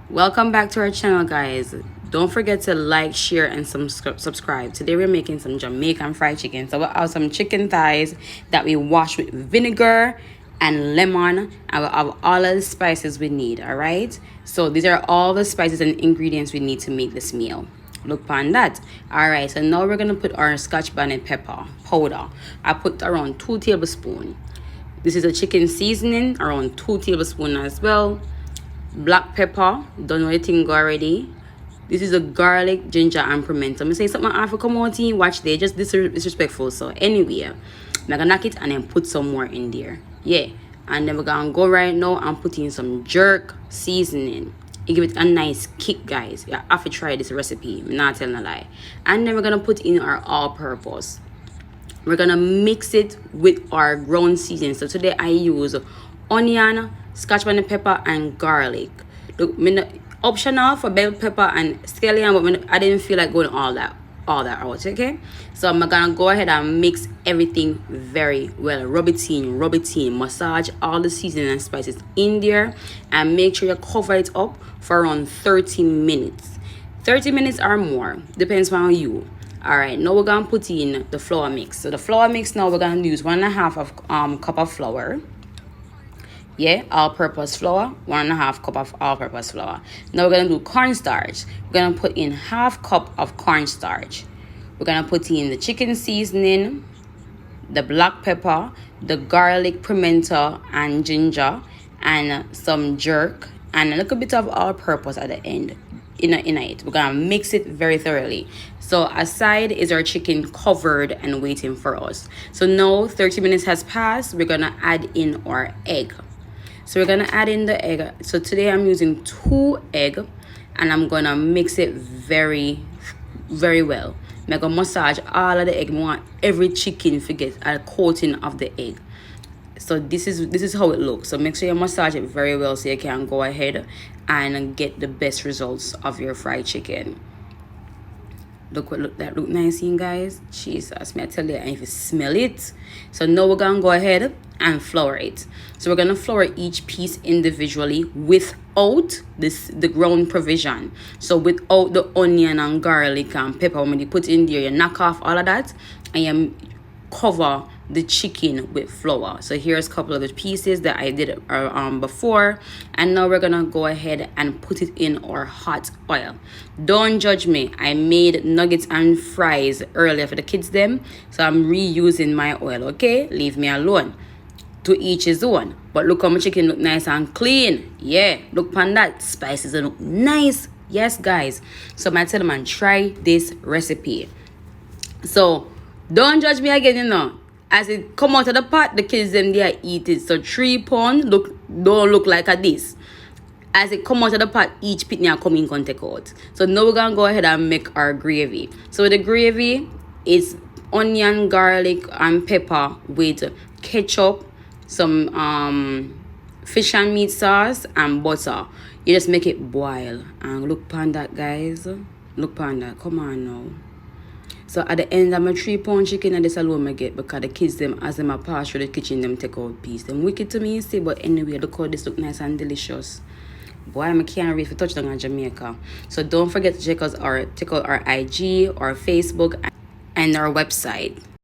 Welcome back to our channel, guys. Don't forget to like, share, and subscribe. Today we're making some Jamaican fried chicken. So we have some chicken thighs that we wash with vinegar and lemon, and we have all of the spices we need. All right, so these are all the spices and ingredients we need to make this meal. Look upon that. All right, so now we're gonna put our Scotch Bonnet Pepper powder. I put around 2 tablespoons. This is a chicken seasoning, around 2 tablespoons as well. Black pepper, don't know anything already. This is a garlic, ginger, and pimento. I'm gonna say something I come out in, watch they just disrespectful. So anyway, I'm gonna knock it and then put some more in there. Yeah. And then we're gonna go right now and put in some jerk seasoning. It give it a nice kick, guys. You have to try this recipe. I'm not telling a lie. And then we're gonna put in our all-purpose. We're gonna mix it with our ground seasoning. So today I use onion, Scotch bonnet pepper, and garlic. Look, optional for bell pepper and scallion, but I didn't feel like going all that out. Okay, so I'm gonna go ahead and mix everything very well. Rub it in, massage all the seasoning and spices in there, and make sure you cover it up for around 30 minutes. 30 minutes or more, depends on you. All right, now we're gonna put in the flour mix. So the flour mix, now we're gonna use 1.5 cup of flour. Yeah, all-purpose flour, 1.5 cup of all-purpose flour. Now we're gonna do cornstarch. We're gonna put in 1/2 cup of cornstarch. We're gonna put in the chicken seasoning, the black pepper, the garlic, pimento, and ginger, and some jerk, and a little bit of all-purpose at the end. In it, we're gonna mix it very thoroughly. So aside is our chicken covered and waiting for us. So now 30 minutes has passed. We're gonna add in our egg. So we're gonna add in the egg. So today I'm using 2 eggs, and I'm gonna mix it very, very well. I'm gonna massage all of the egg. I want every chicken to get a coating of the egg. So this is how it looks. So make sure you massage it very well so you can go ahead and get the best results of your fried chicken. Look nice in, guys. Jesus, may I tell you, and if you smell it. So now we're gonna go ahead and flour it. So we're gonna flour each piece individually without the ground provision. So without the onion and garlic and pepper, when you put in there, you knock off all of that and you cover the chicken with flour. So here's a couple of the pieces that I did before, and now we're gonna go ahead and put it in our hot oil. Don't judge me, I made nuggets and fries earlier for the kids them, so I'm reusing my oil. Okay, leave me alone. To each his own. But look how my chicken look nice and clean. Yeah, look upon that. Spices look nice. Yes, guys. So I tell them and try this recipe. So don't judge me again, you know. As it come out of the pot, the kids them they eat it. So 3 pounds don't look like a this. As it come out of the pot, each pitney come in and take out. So now we're gonna go ahead and make our gravy. So the gravy is onion, garlic, and pepper with ketchup, some fish and meat sauce, and butter. You just make it boil. And look upon that, guys. Look upon that. Come on now. So at the end, I'm a 3-pound chicken, and this alone I get because the kids them, as them a pass through the kitchen, them take out piece. Them wicked to me, you see, but anyway, look how this look nice and delicious. Boy, I can't wait for touchdown in Jamaica. So don't forget to check out our IG, our Facebook, and our website.